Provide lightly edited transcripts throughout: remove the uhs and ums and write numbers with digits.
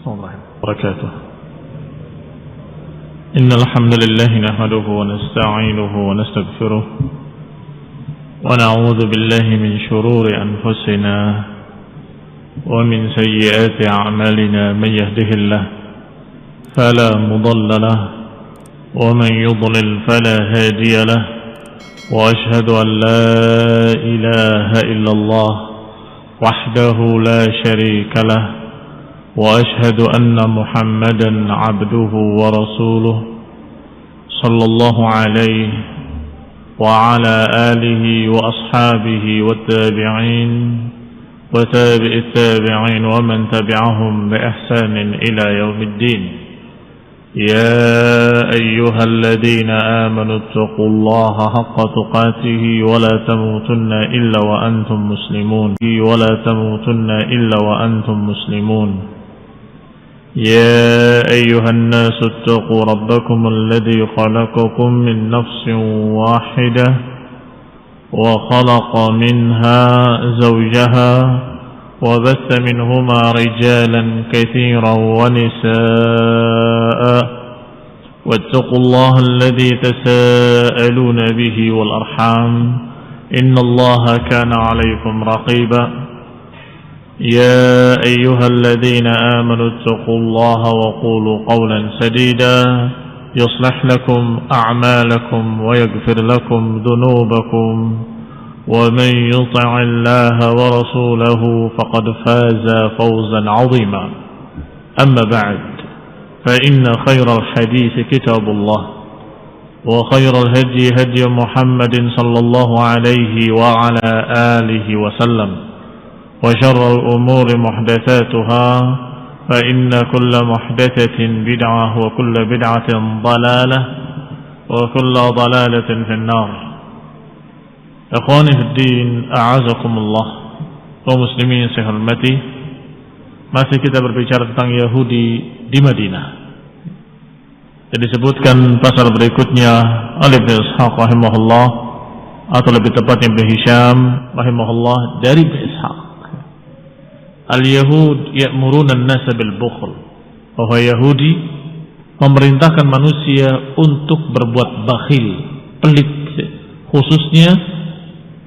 وبركاته. إن الحمد لله نحمده ونستعينه ونستغفره ونعوذ بالله من شرور أنفسنا ومن سيئات أعمالنا. من يهده الله فلا مضل له ومن يضلل فلا هادي له. وأشهد أن لا إله إلا الله وحده لا شريك له. وأشهد أن محمدا عبده ورسوله صلى الله عليه وعلى آله وأصحابه والتابعين وتابع التابعين ومن تبعهم بإحسان إلى يوم الدين. يا أيها الذين آمنوا اتقوا الله حق تقاته ولا تموتن إلا وأنتم مسلمون. ولا تموتن إلا وأنتم مسلمون. يا أيها الناس اتقوا ربكم الذي خلقكم من نفس واحدة وخلق منها زوجها وبث منهما رجالا كثيرا ونساء. واتقوا الله الذي تساءلون به والأرحام إن الله كان عليكم رقيبا. يا أيها الذين آمنوا اتقوا الله وقولوا قولا سديدا يصلح لكم أعمالكم ويغفر لكم ذنوبكم. ومن يطع الله ورسوله فقد فاز فوزا عظيما. أما بعد فإن خير الحديث كتاب الله وخير الهدي هدي محمد صلى الله عليه وعلى آله وسلم. وشر الأمور محدثاتها فإن كل محدثة بدعة وكل بدعة ضلالة وكل ضلالة في النار. Ikhwani fiddin, a'azakumullah, kaum muslimin yang saya hormati. Masih kita berbicara tentang Yahudi di Madinah. Jadi disebutkan pasal berikutnya oleh Ibnu Ishaq rahimahullah, atau lebih tepatnya Ibnu Hisham rahimahullah dari Ibnu Ishaq. Al-Yahud ya'muruna an-nasa bil bukhl. Bahwa Yahudi memerintahkan manusia untuk berbuat bakhil, pelit, khususnya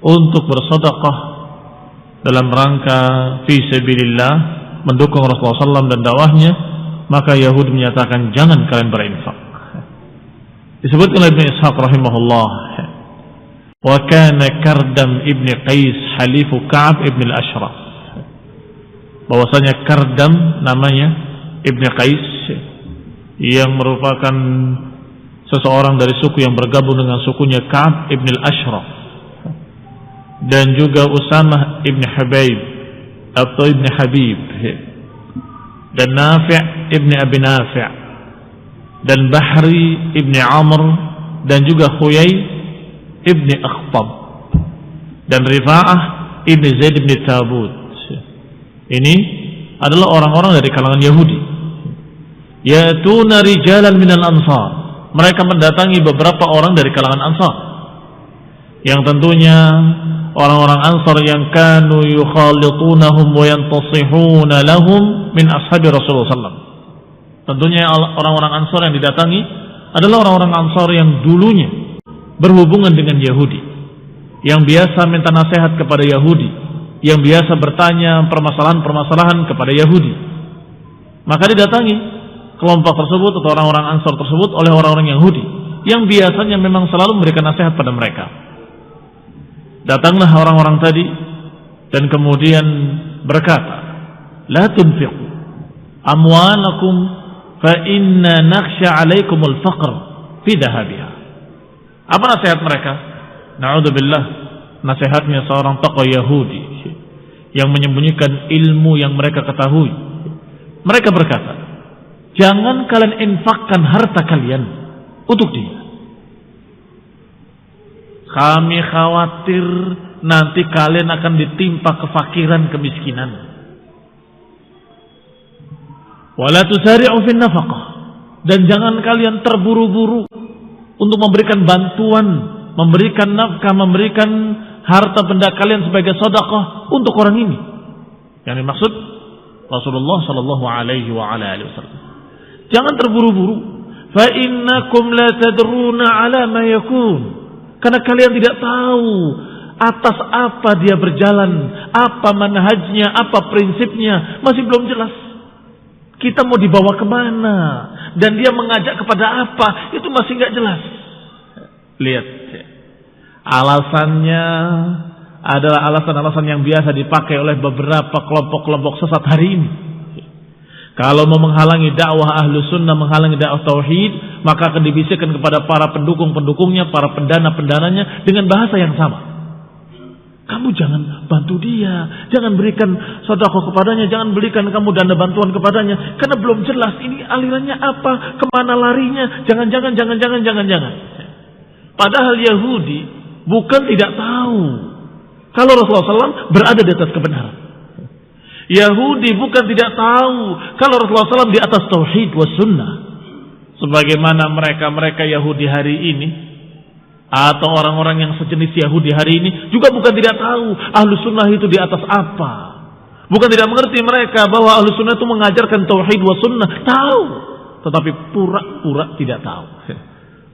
untuk bersedekah dalam rangka fi sabilillah, mendukung Rasulullah SAW dan dakwahnya. Maka Yahudi menyatakan jangan kalian berinfak. Disebutkan oleh Ibnu Ishaq rahimahullah, wa kana Kardam ibn Qais halifu Ka'ab ibn al-Ashraf, bahwasanya Kardam namanya Ibn Qais yang merupakan seseorang dari suku yang bergabung dengan sukunya Ka'ab ibn al-Ashraf, dan juga Usamah ibn Hubaib atau ibn Habib, dan Nafi' ibn Abi Nafi', dan Bahri ibn Amr, dan juga Khuyay ibn Akhtab, dan Rifa'ah ibn Zaid ibn Tabut. Ini adalah orang-orang dari kalangan Yahudi. Ya'tuna rijalan minal ansar, mereka mendatangi beberapa orang dari kalangan Ansar, yang tentunya orang-orang Ansar yang kanu yukhalitunahum wa yantasihuna lahum min ashabi Rasulullah SAW. Tentunya orang-orang Ansar yang didatangi adalah orang-orang Ansar yang dulunya berhubungan dengan Yahudi, yang biasa minta nasihat kepada Yahudi, yang biasa bertanya permasalahan-permasalahan kepada Yahudi. Maka didatangi kelompok tersebut atau orang-orang Ansar tersebut oleh orang-orang Yahudi yang biasanya memang selalu memberikan nasihat pada mereka. Datanglah orang-orang tadi dan kemudian berkata, la tunfiqu amwalakum fa inna nakhsha 'alaikumul faqr fi dhahabiha. Apa nasihat mereka? Na'udzubillah, nasihatnya seorang tokoh Yahudi yang menyembunyikan ilmu yang mereka ketahui. Mereka berkata, jangan kalian infakkan harta kalian untuk dia. Kami khawatir nanti kalian akan ditimpa kefakiran, kemiskinan. Wala tusari'u fin nafaqah, dan jangan kalian terburu-buru untuk memberikan bantuan, memberikan nafkah, memberikan harta benda kalian sebagai sedekah untuk orang ini. Yang dimaksud Rasulullah sallallahu alaihi wasallam. Jangan terburu-buru. Fa innakum la tadruna ala ma yakun. Karena kalian tidak tahu atas apa dia berjalan, apa manhajnya, apa prinsipnya, masih belum jelas. Kita mau dibawa kemana dan dia mengajak kepada apa, itu masih nggak jelas. Lihat, alasannya adalah alasan-alasan yang biasa dipakai oleh beberapa kelompok-kelompok sesat hari ini. Kalau mau menghalangi dakwah ahlu sunnah, menghalangi dakwah tauhid, maka akan dibisikkan kepada para pendukung-pendukungnya, para pendana-pendananya dengan bahasa yang sama. Kamu jangan bantu dia, jangan berikan sedekah kepadanya, jangan berikan kamu dana bantuan kepadanya, karena belum jelas ini alirannya apa, kemana larinya, jangan. Padahal Yahudi bukan tidak tahu kalau Rasulullah SAW berada di atas kebenaran. Yahudi bukan tidak tahu kalau Rasulullah SAW di atas tauhid was sunnah. Sebagaimana mereka Yahudi hari ini, atau orang-orang yang sejenis Yahudi hari ini juga bukan tidak tahu ahlu sunnah itu di atas apa. Bukan tidak mengerti mereka bahwa ahlu sunnah itu mengajarkan tauhid wa sunnah. Tahu, tetapi pura-pura tidak tahu.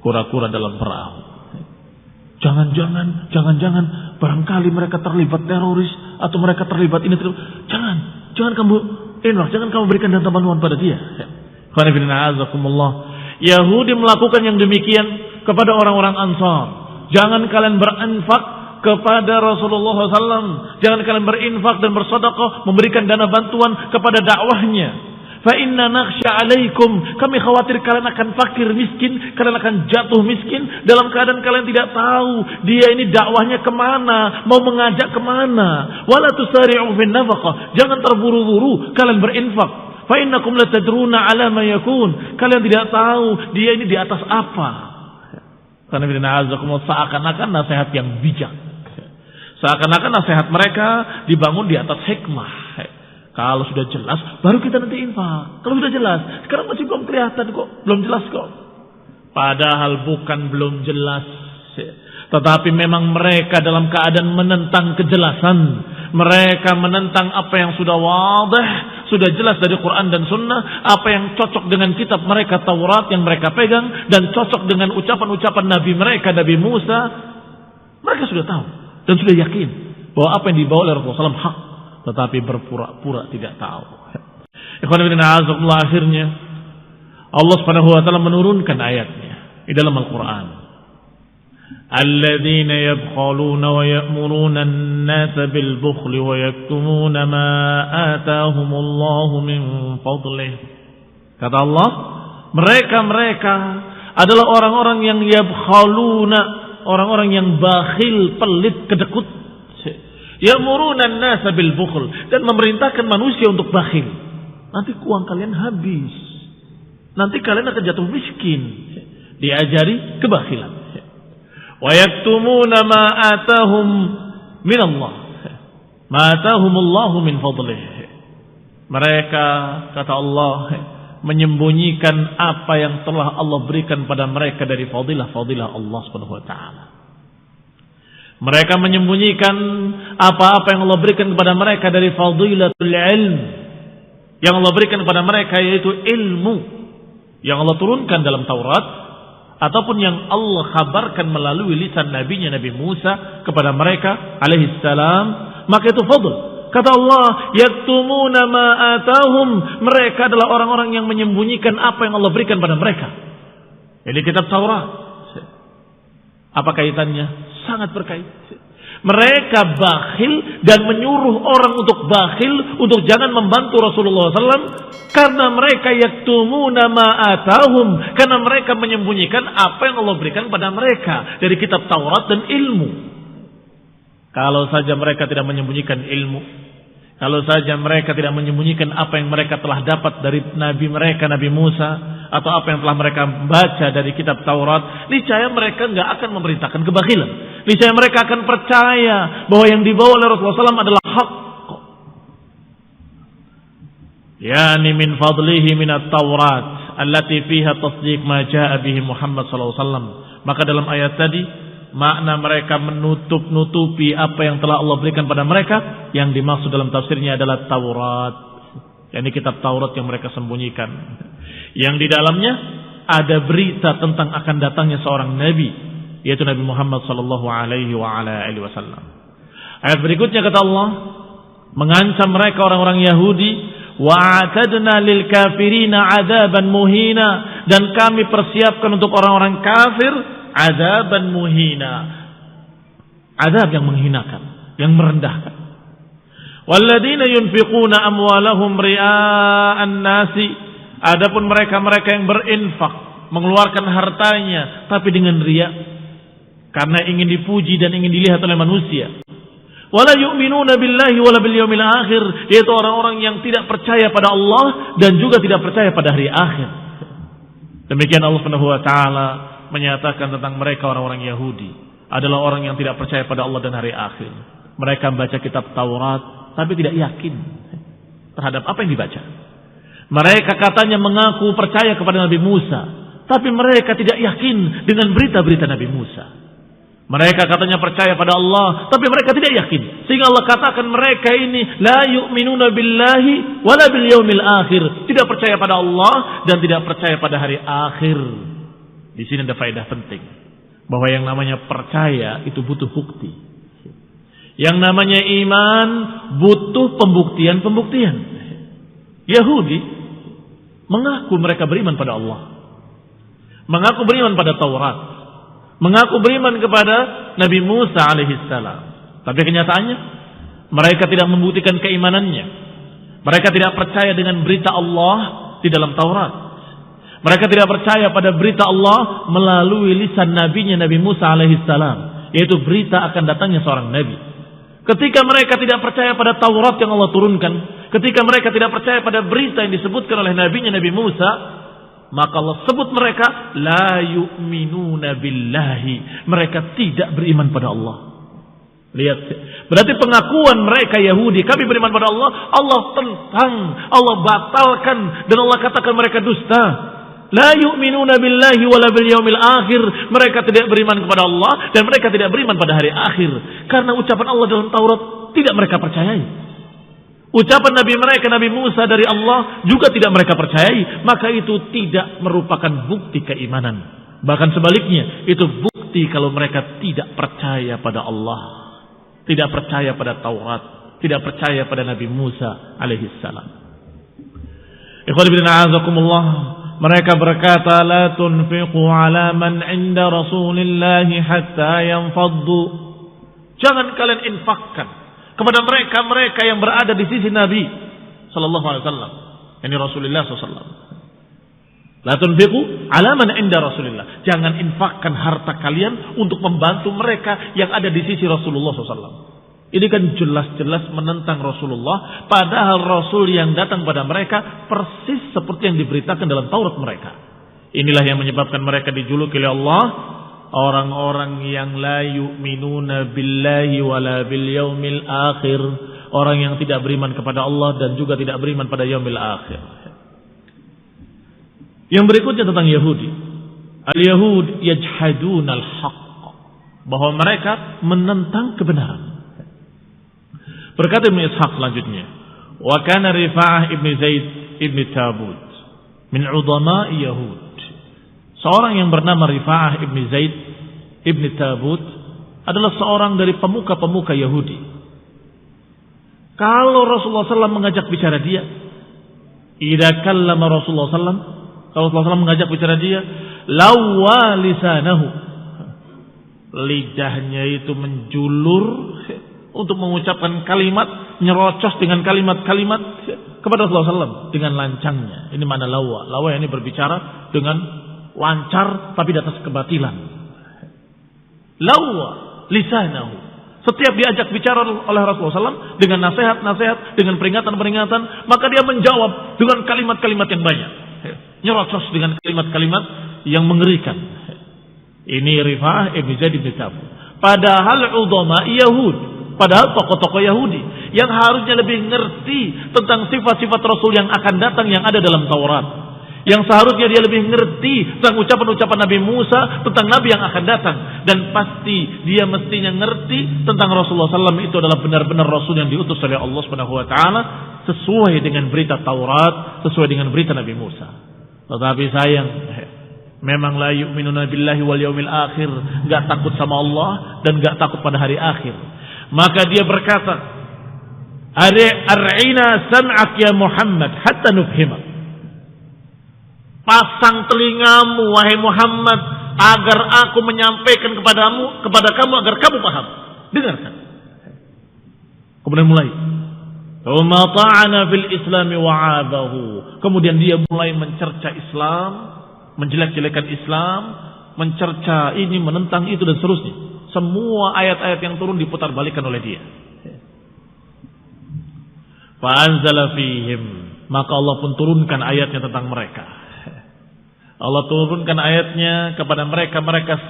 Kura-kura dalam perahu. Jangan barangkali mereka terlibat teroris atau mereka terlibat ini. Jangan kamu berikan dana bantuan pada dia. Yahudi melakukan yang demikian kepada orang-orang Ansar. Jangan kalian berinfak kepada Rasulullah SAW. Jangan kalian berinfak dan bersedekah, memberikan dana bantuan kepada dakwahnya. Fa inna nakhsha alaikum, kami khawatir kalian akan fakir miskin, kalian akan jatuh miskin dalam keadaan kalian tidak tahu dia ini dakwahnya kemana, mau mengajak kemana. Wala tusari'u fin nafaqah, jangan terburu-buru kalian berinfak. Fa innakum la tadruna ala ma yakun, kalian tidak tahu dia ini di atas apa. Karena seakan-akan nasihat yang bijak, seakan-akan nasihat mereka dibangun di atas hikmah. Kalau sudah jelas, baru kita nanti infak. Kalau sudah jelas, sekarang masih belum kelihatan kok, belum jelas kok. Padahal bukan belum jelas, tetapi memang mereka dalam keadaan menentang kejelasan. Mereka menentang apa yang sudah wadah, sudah jelas dari Quran dan Sunnah, apa yang cocok dengan kitab mereka Taurat yang mereka pegang, dan cocok dengan ucapan-ucapan Nabi mereka, Nabi Musa. Mereka sudah tahu dan sudah yakin bahwa apa yang dibawa oleh Rasulullah SAW hak, tetapi berpura-pura tidak tahu. Akhirnya Allah Subhanahu wa taala menurunkan ayatnya di dalam Al-Qur'an. Alladzina yabkhaluna wa ya'muruna an-nasa bil bukhli wa yaktumuna ma ataahumullahu min fadlih. Kata Allah, mereka adalah orang-orang yang yabkhaluna, orang-orang yang bakhil, pelit, kedekut. Ya'muruna an-nasa bil bukhl, dan memerintahkan manusia untuk bakhil. Nanti uang kalian habis. Nanti kalian akan jatuh miskin. Diajari kebakhilan. Wa yaktumuna ma atahum min Allah. Ma atahumullahu min fadlih. Mereka, kata Allah, menyembunyikan apa yang telah Allah berikan pada mereka dari fadilah-fadilah Allah Subhanahu wa taala. Mereka menyembunyikan apa-apa yang Allah berikan kepada mereka dari fadilatul ilm. Yang Allah berikan kepada mereka yaitu ilmu yang Allah turunkan dalam Taurat, ataupun yang Allah kabarkan melalui lisan nabinya Nabi Musa kepada mereka alaihi salam, maka itu fadl. Kata Allah, yaktumuna ma atahum, mereka adalah orang-orang yang menyembunyikan apa yang Allah berikan pada mereka. Jadi kitab Taurat. Apa kaitannya? Sangat berkait. Mereka bakhil dan menyuruh orang untuk bakhil, untuk jangan membantu Rasulullah SAW, karena mereka yaktumuna ma atahum, karena mereka menyembunyikan apa yang Allah berikan pada mereka dari kitab Taurat dan ilmu. Kalau saja mereka tidak menyembunyikan ilmu, kalau saja mereka tidak menyembunyikan apa yang mereka telah dapat dari nabi mereka, Nabi Musa, atau apa yang telah mereka baca dari kitab Taurat, niscaya mereka nggak akan memerintahkan kebakhilan. Niscaya mereka akan percaya bahwa yang dibawa oleh Rasulullah SAW adalah hak. Yani min fadlihi minat Taurat allati fiha tasdiq ma jaa bihi Muhammad sallallahu alaihi wasallam. Maka dalam ayat tadi makna mereka menutup-nutupi apa yang telah Allah berikan pada mereka, yang dimaksud dalam tafsirnya adalah Taurat. yakni kitab Taurat yang mereka sembunyikan, yang di dalamnya ada berita tentang akan datangnya seorang nabi, yaitu Nabi Muhammad sallallahu alaihi wasallam. Ayat berikutnya kata Allah mengancam mereka orang-orang Yahudi, wa'atadna lil kafirina adzaban muhina, dan kami persiapkan untuk orang-orang kafir adzaban muhina, azab yang menghinakan, yang merendahkan. Walladzina yunfiquna amwalahum ria'an nasi, adapun mereka-mereka yang berinfak, mengeluarkan hartanya tapi dengan riya, karena ingin dipuji dan ingin dilihat oleh manusia. Wala yu'minuna billahi wala bil yaumil akhir, yaitu orang-orang yang tidak percaya pada Allah dan juga tidak percaya pada hari akhir. Demikian Allah Subhanahu wa taala menyatakan tentang mereka orang-orang Yahudi adalah orang yang tidak percaya pada Allah dan hari akhir. Mereka membaca kitab Taurat tapi tidak yakin terhadap apa yang dibaca. Mereka katanya mengaku percaya kepada Nabi Musa, tapi mereka tidak yakin dengan berita-berita Nabi Musa. Mereka katanya percaya pada Allah, tapi mereka tidak yakin. Sehingga Allah katakan mereka ini la yu'minuna billahi wala bil yaumil akhir, tidak percaya pada Allah dan tidak percaya pada hari akhir. Di sini ada faedah penting, bahwa yang namanya percaya itu butuh bukti. Yang namanya iman butuh pembuktian-pembuktian. Yahudi mengaku mereka beriman pada Allah, mengaku beriman pada Taurat, mengaku beriman kepada Nabi Musa alaihissalam. Tapi kenyataannya mereka tidak membuktikan keimanannya. Mereka tidak percaya dengan berita Allah di dalam Taurat. Mereka tidak percaya pada berita Allah melalui lisan nabinya Nabi Musa alaihissalam, yaitu berita akan datangnya seorang nabi. Ketika mereka tidak percaya pada Taurat yang Allah turunkan, ketika mereka tidak percaya pada berita yang disebutkan oleh nabinya Nabi Musa, maka Allah sebut mereka la yu'minuna billahi, mereka tidak beriman pada Allah. Lihat, berarti pengakuan mereka Yahudi, kami beriman pada Allah, Allah tentang, Allah batalkan, dan Allah katakan mereka dusta. La yu'minuna billahi wala bil yaumil akhir, mereka tidak beriman kepada Allah dan mereka tidak beriman pada hari akhir, karena ucapan Allah dalam Taurat tidak mereka percayai. Ucapan Nabi mereka Nabi Musa dari Allah juga tidak mereka percayai, maka itu tidak merupakan bukti keimanan. Bahkan sebaliknya, itu bukti kalau mereka tidak percaya pada Allah, tidak percaya pada Taurat, tidak percaya pada Nabi Musa alaihissalam. Ikhwan fillah a'azakumullah, mereka berkata, la tunfiqu ala man inda Rasulillahi hatta yanfaddu. Jangan kalian infakkan kepada mereka yang berada di sisi Nabi sallallahu alaihi wasallam, yani Rasulullah sallallahu alaihi wasallam. La tunfiqu ala man inda Rasulillah. Jangan infakkan harta kalian untuk membantu mereka yang ada di sisi Rasulullah sallallahu alaihi wasallam. Ini kan jelas-jelas menentang Rasulullah, padahal Rasul yang datang pada mereka persis seperti yang diberitakan dalam Taurat mereka. Inilah yang menyebabkan mereka dijuluki oleh Allah orang-orang yang la yu'minuna billahi wala bil yaumil akhir, orang yang tidak beriman kepada Allah dan juga tidak beriman pada yaumil akhir. Yang berikutnya tentang Yahudi. Al-Yahud yajhaduna al-haq, bahwa mereka menentang kebenaran. Berkata Ibn Ishaq selanjutnya, wa kana Rifa'ah ibn Zaid ibn Tabut min udama'i Yahud. Seorang yang bernama Rifa'ah ibn Zaid ibn Tabut adalah seorang dari pemuka-pemuka Yahudi. Kalau Rasulullah SAW mengajak bicara dia, idza kallama Rasulullah SAW, kalau Rasulullah SAW mengajak bicara dia, lawwa lisanahu, lidahnya itu menjulur untuk mengucapkan kalimat, nyerocos dengan kalimat-kalimat kepada Rasulullah SAW dengan lancangnya. Ini mana lawa. Lawa ini berbicara dengan lancar tapi di atas kebatilan. Lawa lisanahu. Setiap diajak bicara oleh Rasulullah SAW dengan nasihat-nasihat, dengan peringatan-peringatan, maka dia menjawab dengan kalimat-kalimat yang banyak. Nyerocos dengan kalimat-kalimat yang mengerikan. Ini Rifa'ah ibn Zaid ibn Tabut. Padahal udama Yahud, padahal tokoh-tokoh Yahudi yang harusnya lebih ngerti tentang sifat-sifat Rasul yang akan datang yang ada dalam Taurat, yang seharusnya dia lebih ngerti tentang ucapan-ucapan Nabi Musa, tentang Nabi yang akan datang, dan pasti dia mestinya ngerti tentang Rasulullah SAW itu adalah benar-benar Rasul yang diutus oleh Allah Subhanahu Wa Taala. sesuai dengan berita Taurat, sesuai dengan berita Nabi Musa. Tetapi sayang, memang la yu'minuna billahi wal yaumil akhir, enggak takut sama Allah dan enggak takut pada hari akhir. Maka dia berkata, "Ar'ina sam'ak ya Muhammad hatta nufhimak." Pasang telingamu wahai Muhammad agar aku menyampaikan kepada kamu agar kamu paham. Dengarkan. Kemudian mulai. Tsumma ta'ana fil islami wa'abahu. Kemudian dia mulai mencerca Islam, menjelek-jelekan Islam, mencerca ini, menentang itu dan seterusnya. Semua ayat-ayat yang turun diputar-balikan oleh dia. Fa anzala fihim, maka Allah pun turunkan ayatnya tentang mereka. Allah turunkan ayatnya kepada mereka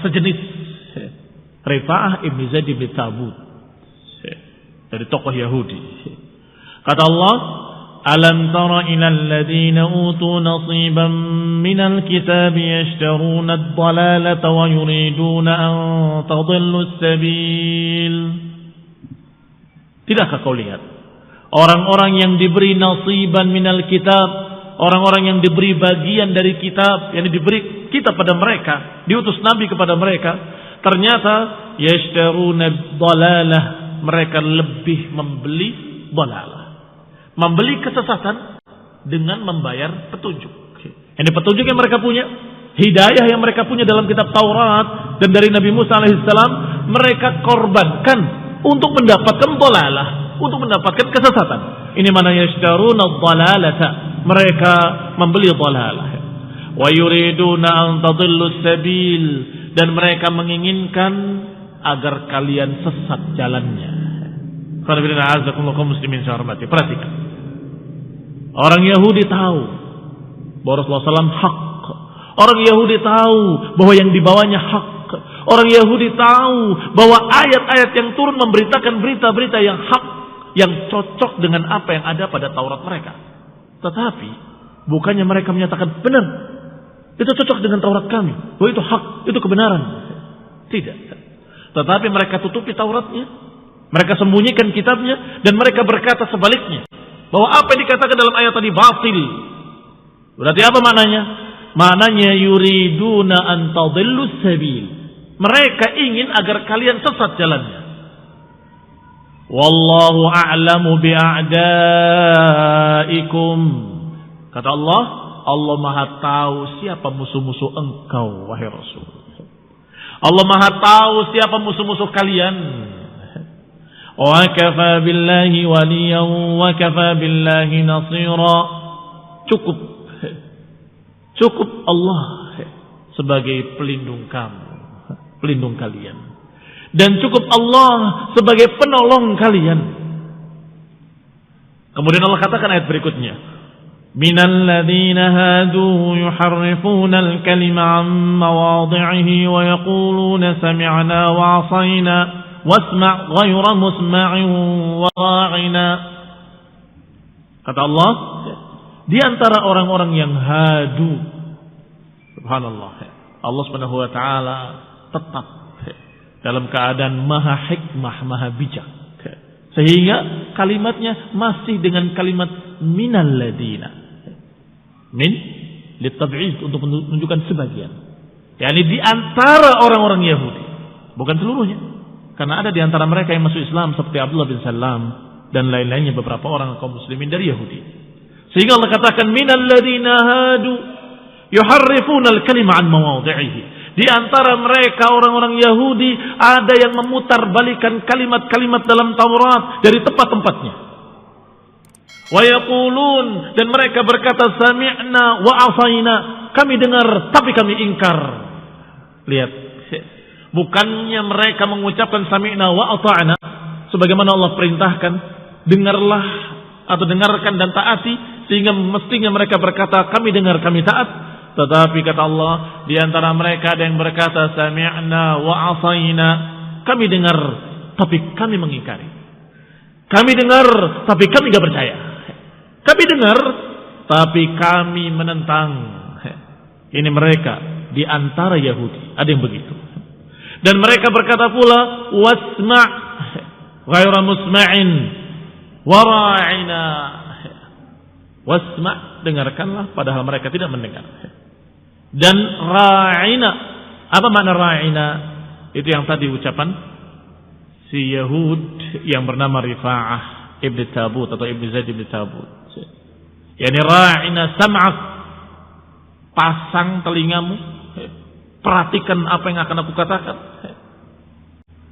sejenis Rifa'ah ibn Zaid bin Thabit, dari tokoh Yahudi. Kata Allah, "Alam tara ilal ladzina utu nasiban minal kitabi yashtaruna ad-dalalata wa yuriduna an tadillu as-sabil." Tidakkah kau lihat orang-orang yang diberi nasiban minal kitab, orang-orang yang diberi bagian dari kitab, yang diberi kitab pada mereka, diutus nabi kepada mereka, ternyata yashtaruna ad-dalalah, mereka lebih membeli dalalah, membeli kesesatan dengan membayar petunjuk. Ini petunjuk yang mereka punya, hidayah yang mereka punya dalam kitab Taurat dan dari Nabi Musa alaihissalam, mereka korbankan untuk mendapatkan dalalah, untuk mendapatkan kesesatan. Ini mana yashtaruna ad-dalalata, mereka membeli dalalah. Wa yuriduna an tadillu sabil, dan mereka menginginkan agar kalian sesat jalannya. Muslimin saya hormati. Perhatikan. Orang Yahudi tahu bahwa Rasulullah SAW hak. Orang Yahudi tahu bahwa yang dibawanya hak. Orang Yahudi tahu bahwa ayat-ayat yang turun memberitakan berita-berita yang hak, yang cocok dengan apa yang ada pada Taurat mereka. Tetapi bukannya mereka menyatakan benar, itu cocok dengan Taurat kami, bahwa itu hak, itu kebenaran. Tidak. Tetapi mereka tutupi Tauratnya, mereka sembunyikan kitabnya, dan mereka berkata sebaliknya, bahwa apa yang dikatakan dalam ayat tadi batil. Berarti apa maknanya? Maknanya yuriduna an tadillu sabil, mereka ingin agar kalian sesat jalannya. Wallahu a'lamu bi'a'daikum. Kata Allah, Allah Maha tahu siapa musuh-musuh engkau wahai Rasul. Allah Maha tahu siapa musuh-musuh kalian. Wa kafa billahi waliyan wa kafa billahi nasira. Cukup Allah sebagai pelindung kamu, pelindung kalian. Dan cukup Allah sebagai penolong kalian. Kemudian Allah katakan ayat berikutnya, minal ladzina hadu yuharrifuna al-kalima 'an mawadhi'ihi wa yaquluna sami'na wa 'asayna wasma' ghayra musma'in wa ra'ina. Kata Allah, di antara orang-orang yang hadu, subhanallah, Allah Subhanahu wa taala tetap dalam keadaan maha hikmah, maha bijak, sehingga kalimatnya masih dengan kalimat minal ladina, min litab'id, untuk menunjukkan sebagian, yakni di antara orang-orang Yahudi, bukan seluruhnya, karena ada di antara mereka yang masuk Islam seperti Abdullah bin Salam dan lain-lainnya, beberapa orang kaum muslimin dari Yahudi. Sehingga Allah katakan minal ladina hadu yuharrifuna al-kalima an mawadhi'ihi. Di antara mereka orang-orang Yahudi ada yang memutar-balikan kalimat-kalimat dalam Taurat dari tempat-tempatnya. Wa yaqulun, dan mereka berkata sami'na wa asayna, kami dengar tapi kami ingkar. Lihat, bukannya mereka mengucapkan sami'na wa ata'na sebagaimana Allah perintahkan, dengarlah atau dengarkan dan taati, sehingga mestinya mereka berkata kami dengar, kami taat. Tetapi kata Allah, di antara mereka ada yang berkata sami'na wa asayna, kami dengar tapi kami mengingkari. Kami dengar tapi kami enggak percaya. Kami dengar tapi kami menentang. Ini mereka di antara Yahudi, ada yang begitu. Dan mereka berkata pula wasma' ghayra musma'in wa ra'ina, Wasma', dengarkanlah padahal mereka tidak mendengar. Dan ra'ina, apa makna ra'ina? Itu yang tadi ucapan si Yahud yang bernama Rifa'ah ibn Tabut atau ibn Zaid ibn Tabut. Yani ra'ina sam'ak, pasang telingamu, perhatikan apa yang akan aku katakan.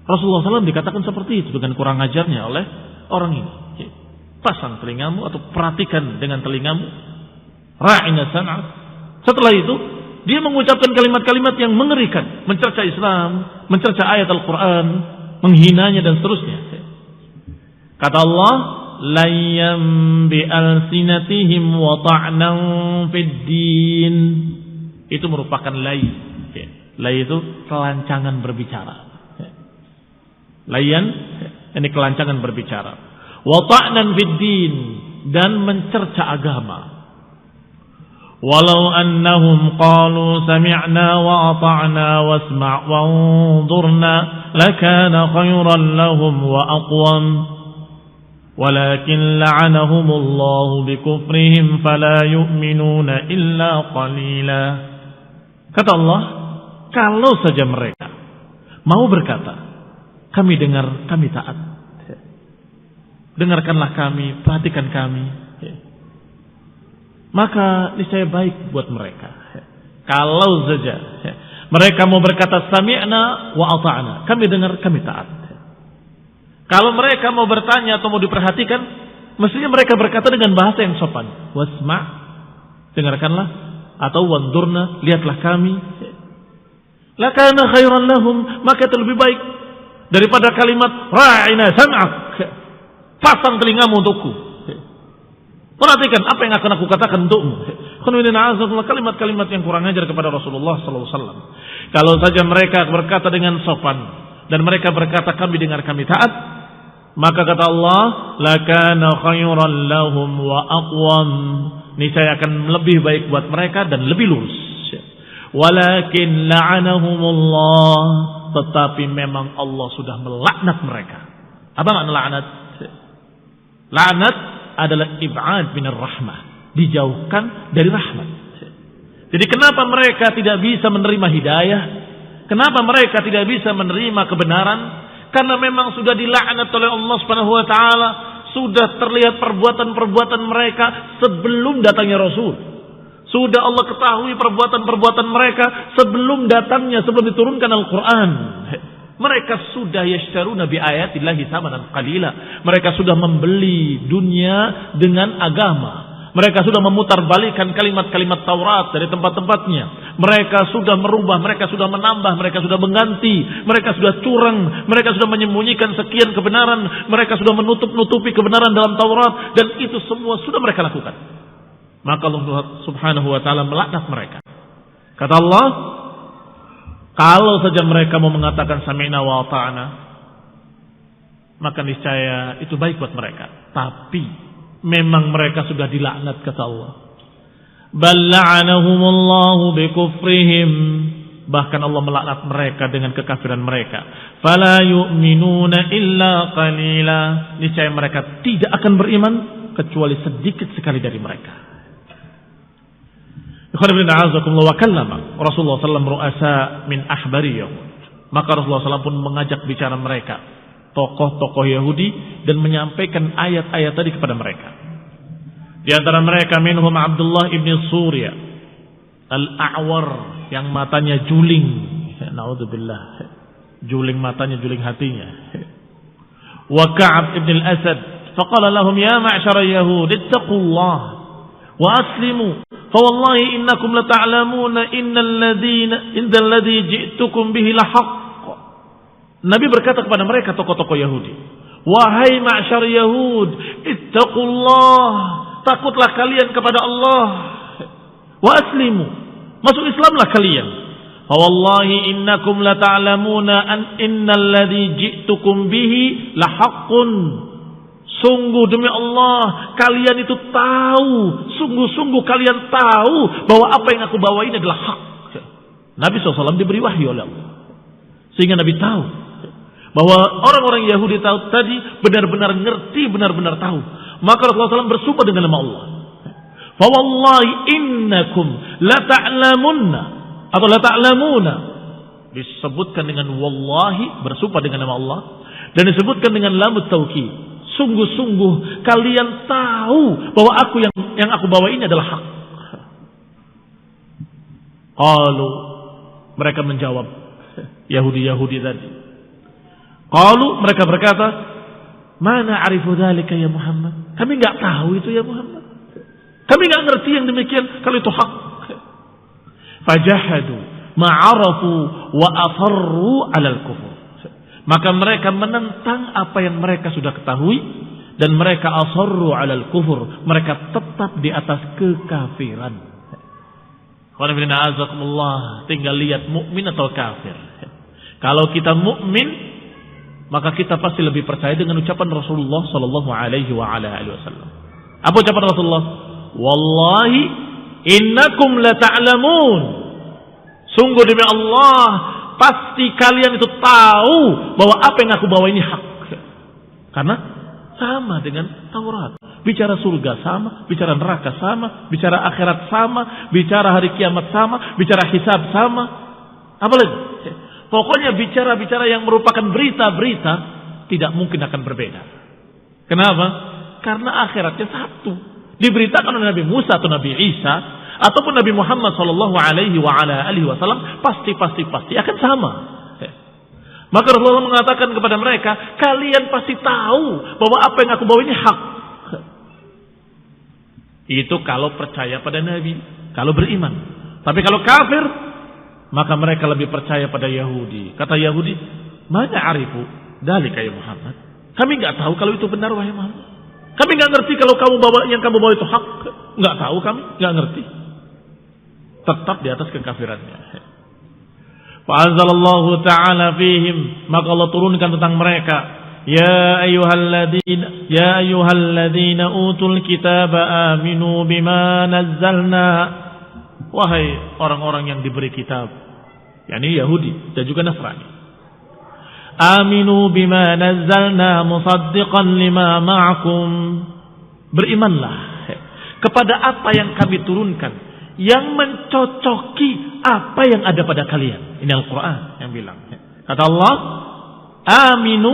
Rasulullah SAW dikatakan seperti itu dengan kurang ajarnya oleh orang ini. Pasang telingamu atau perhatikan dengan telingamu. Ra'ina sam'ak. Setelah itu dia mengucapkan kalimat-kalimat yang mengerikan, mencerca Islam, mencerca ayat Al-Quran, menghinanya dan seterusnya. Kata Allah, layyam bi alsinatihim wa ta'nan fid din. Itu merupakan lay. Lay itu kelancangan berbicara. Layan ini kelancangan berbicara. Wa ta'nan fid din, dan mencerca agama. Walau annahum qalu sami'na wa ata'na wasma' wanzurna lakana khayran lahum wa aqwam walakin la'anahumullahu bikufrihim fala yu'minuna illa qalila. Kata Allah, kalau saja mereka mau berkata, kami dengar, kami taat, dengarkanlah kami, perhatikan kami, maka niscaya baik buat mereka. Kalau saja mereka mau berkata sami'na wa ata'na, kami dengar, kami taat. Kalau mereka mau bertanya atau mau diperhatikan, mestinya mereka berkata dengan bahasa yang sopan. Wasma', dengarkanlah, atau wanzurna, lihatlah kami. Lakana khairan lahum, maka itu lebih baik daripada kalimat ra'ina sam'ak, pasang telingamu untukku, perhatikan apa yang akan aku katakan untukmu. Kalimat-kalimat yang kurang ajar kepada Rasulullah SAW. Kalau saja mereka berkata dengan sopan dan mereka berkata kami dengar, kami taat, maka kata Allah, lakana khayran lahum wa aqwam, niscaya akan lebih baik buat mereka dan lebih lurus. Walakin la'anahumullah, tetapi memang Allah sudah melaknat mereka. Apa makna laknat? Laknat adalah ib'ad minar rahmah, dijauhkan dari rahmat. Jadi kenapa mereka tidak bisa menerima hidayah? Kenapa mereka tidak bisa menerima kebenaran? Karena memang sudah dilaknat oleh Allah Subhanahu wa taala, sudah terlihat perbuatan-perbuatan mereka sebelum datangnya Rasul. Sudah Allah ketahui perbuatan-perbuatan mereka sebelum datangnya, sebelum diturunkan Al-Quran. Mereka sudah yashtaruna bi ayatillahi thamanan qalila. Mereka sudah membeli dunia dengan agama. Mereka sudah memutarbalikkan kalimat-kalimat Taurat dari tempat-tempatnya. Mereka sudah merubah, mereka sudah menambah, mereka sudah mengganti, mereka sudah curang, mereka sudah menyembunyikan sekian kebenaran, mereka sudah menutup-nutupi kebenaran dalam Taurat, dan itu semua sudah mereka lakukan. Maka Allah Subhanahu wa taala melaknat mereka. Kata Allah, kalau saja mereka mau mengatakan sami'na wa ata'na, maka niscaya itu baik buat mereka. Tapi memang mereka sudah dilaknat, kata Allah. Bal la'anahumullahu bikufrihim, bahkan Allah melaknat mereka dengan kekafiran mereka. Fala yu'minuna illa qalila, niscaya mereka tidak akan beriman kecuali sedikit sekali dari mereka. Wa kallama Rasulullah SAW ru'asa min ahbari Yahud. Maka Rasulullah SAW pun mengajak bicara mereka, tokoh-tokoh Yahudi, dan menyampaikan ayat-ayat tadi kepada mereka. Di antara mereka minhum Abdullah ibn Surya al-A'war, yang matanya juling. Na'udzubillah, juling matanya, juling hatinya. Wa Ka'ab ibn al-Asad faqala lahum ya ma'syara Yahud ittaqullah wa aslimu fawallahi innakum lata'lamuna innal ladzi ji'tukum bihi lahaq. Nabi berkata kepada mereka, tokoh-tokoh Yahudi, wahai ma'syar Yahud, ittaqullah, takutlah kalian kepada Allah, wa aslimu, masuk Islamlah kalian. Fawallahi innakum lata'lamuna an innal ladzi ji'tukum bihi lahaqqun, sungguh demi Allah kalian itu tahu, sungguh-sungguh kalian tahu bahwa apa yang aku bawa ini adalah hak. Nabi SAW diberi wahyu oleh Allah, sehingga Nabi tahu bahwa orang-orang Yahudi tahu tadi benar-benar ngerti, benar-benar tahu. Maka Rasulullah SAW bersumpah dengan nama Allah, Fa wallahi innakum la ta'lamunna atau la ta'lamuna. Disebutkan dengan wallahi, bersumpah dengan nama Allah, dan disebutkan dengan lamut taukid. Sungguh-sungguh kalian tahu bahwa aku yang aku bawa ini adalah hak. Qalu, mereka menjawab, Yahudi tadi. Qalu, mereka berkata, mana arifu dzalika ya Muhammad? Kami enggak tahu itu ya Muhammad. Kami enggak ngerti yang demikian kalau itu hak. Fajahadu ma'arafu wa asarru 'alal kufur. Maka mereka menentang apa yang mereka sudah ketahui dan mereka asarru 'alal kufur, mereka tetap di atas kekafiran. Tinggal lihat mukmin atau kafir. Kalau kita mukmin, maka kita pasti lebih percaya dengan ucapan Rasulullah sallallahu alaihi wasallam. Apa ucapan Rasulullah? Wallahi innakum la ta'lamun. Sungguh demi Allah, pasti kalian itu tahu bahwa apa yang aku bawa ini hak. Karena sama dengan Taurat. Bicara surga sama, bicara neraka sama, bicara akhirat sama, bicara hari kiamat sama, bicara hisab sama. Apa lagi? Pokoknya bicara-bicara yang merupakan berita-berita tidak mungkin akan berbeda. Kenapa? Karena akhiratnya satu. Diberitakan oleh Nabi Musa atau Nabi Isa ataupun Nabi Muhammad sallallahu alaihi wasallam pasti akan sama. Maka Rasulullah mengatakan kepada mereka, kalian pasti tahu bahwa apa yang aku bawa ini hak. Itu kalau percaya pada Nabi, kalau beriman. Tapi kalau kafir, maka mereka lebih percaya pada Yahudi. Kata Yahudi, mana arifu dzalika ya Muhammad? Kami enggak tahu kalau itu benar wahai Muhammad. Kami enggak ngerti kalau yang kamu bawa itu hak. Enggak tahu kami, enggak ngerti. Tetap di atas kekafirannya. Fa anzalallahu ta'ala fihim, maka Allah turunkan tentang mereka, ya ayyuhalladzina utul kitaba aminu bima nazzalna. Wahai orang-orang yang diberi kitab, yakni Yahudi dan juga Nasrani, aminu bima nazzalna musaddiqan lima ma'akum. Berimanlah kepada apa yang kami turunkan yang mencocoki apa yang ada pada kalian. Ini Al-Quran yang bilang. Kata Allah, aminu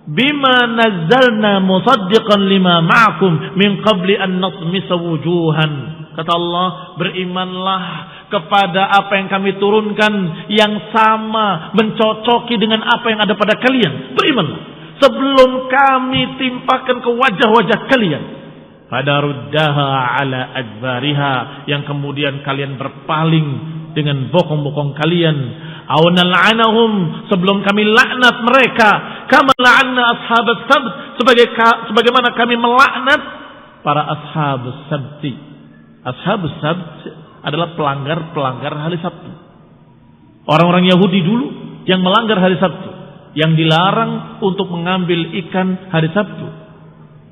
bima nazzalna musaddiqan lima ma'akum min qabli an natmisa wujuhan. Kata Allah, berimanlah kepada apa yang kami turunkan yang sama, mencocoki dengan apa yang ada pada kalian. Berimanlah sebelum kami timpakan ke wajah-wajah kalian. Fadaruddaha ala adbariha, yang kemudian kalian berpaling dengan bokong-bokong kalian. Aw nal'anahum, sebelum kami laknat mereka. Kama la'anna ashabas sabt, sebagaimana kami melaknat para ashabus sabti. Ashabus sabt adalah pelanggar hari Sabtu. Orang-orang Yahudi dulu yang melanggar hari Sabtu, yang dilarang untuk mengambil ikan hari Sabtu.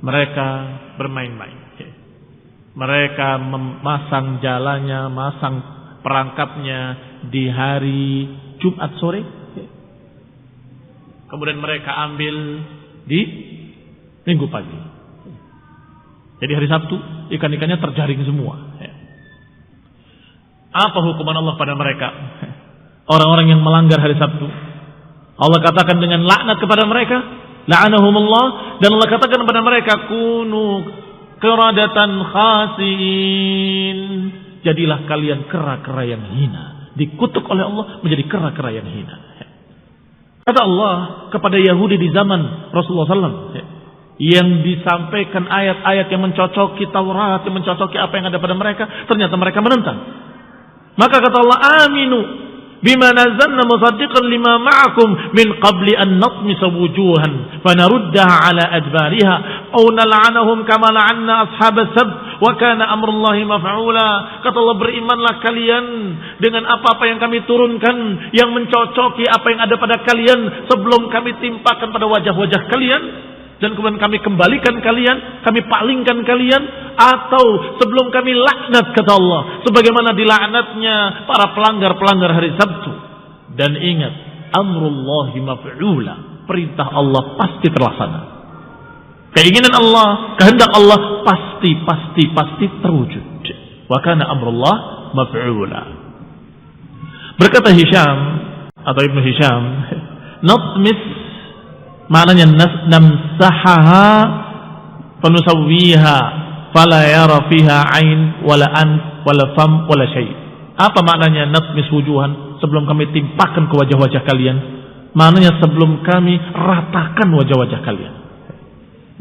Mereka bermain-main. Mereka memasang jalannya, masang perangkapnya di hari Jumat sore. Kemudian mereka ambil di Minggu pagi. Jadi hari Sabtu ikan-ikannya terjaring semua. Apa hukuman Allah pada mereka? Orang-orang yang melanggar hari Sabtu. Allah katakan dengan laknat kepada mereka, la'anahumullah, dan Allah katakan kepada mereka, kunu qiradatan khasiin. Jadilah kalian kera-kera yang hina. Dikutuk oleh Allah menjadi kera-kera yang hina. Kata Allah kepada Yahudi di zaman Rasulullah SAW, yang disampaikan ayat-ayat yang mencocoki Taurat, yang mencocoki apa yang ada pada mereka, ternyata mereka menentang. Maka kata Allah, aminu bima nazzalna musaddiqan lima ma'akum min qabli an natmisa wujuhan fanaruddaha ala adbariha aw nal'anahum kama la'anna ashabas sabt wa kana amrullahi maf'ula. Kata Allah, berimanlah kalian dengan apa-apa yang kami turunkan yang mencocoki apa yang ada pada kalian sebelum kami timpakan pada wajah-wajah kalian, dan kemudian kami kembalikan kalian, kami palingkan kalian, atau sebelum kami laknat, kata Allah, sebagaimana dilaknatnya para pelanggar-pelanggar hari Sabtu. Dan ingat, amrullahi maf'ula, perintah Allah pasti terlaksana. Keinginan Allah, kehendak Allah pasti terwujud. Wa kana amrullah maf'ula. Berkata Hisham atau Ibnu Hisham, natmis maknanya namsahaha fanusawwiha fala yara fiha ain wala an wala fam wala syai. Apa maknanya natmis wujuhan? Sebelum kami timpakan ke wajah-wajah kalian, maknanya sebelum kami ratakan wajah-wajah kalian.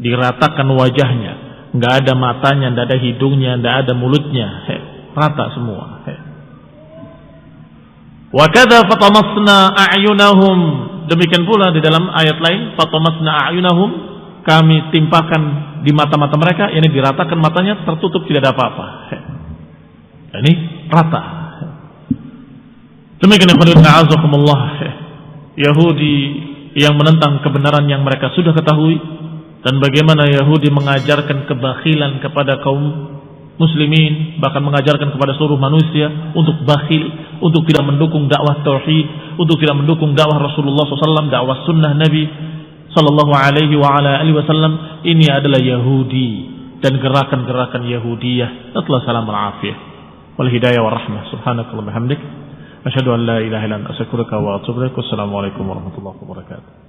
Diratakan wajahnya, nggak ada matanya, nggak ada hidungnya, nggak ada mulutnya, rata semua. Wa kadza fatamasna a'yunahum, demikian pula di dalam ayat lain, fatamasna a'yunahum, kami timpakan di mata-mata mereka, ini diratakan matanya, tertutup tidak ada apa-apa. Ini rata. Demikian azakumullah, Yahudi yang menentang kebenaran yang mereka sudah ketahui, dan bagaimana Yahudi mengajarkan kebakhilan kepada kaum muslimin, bahkan mengajarkan kepada seluruh manusia untuk bakhil, untuk tidak mendukung dakwah tauhid, untuk tidak mendukung dakwah Rasulullah SAW, dakwah sunnah Nabi Sallallahu Alaihi Wasallam. Ini adalah Yahudi dan gerakan-gerakan Yahudiyah. Setelah salam al-afiyah wal hidayah wal rahmah. Subhanakallah bihamdik, asyhadu an la ilaha illa anta astaghfiruka wa atubu ilaik. Wassalamualaikum warahmatullahi wabarakatuh.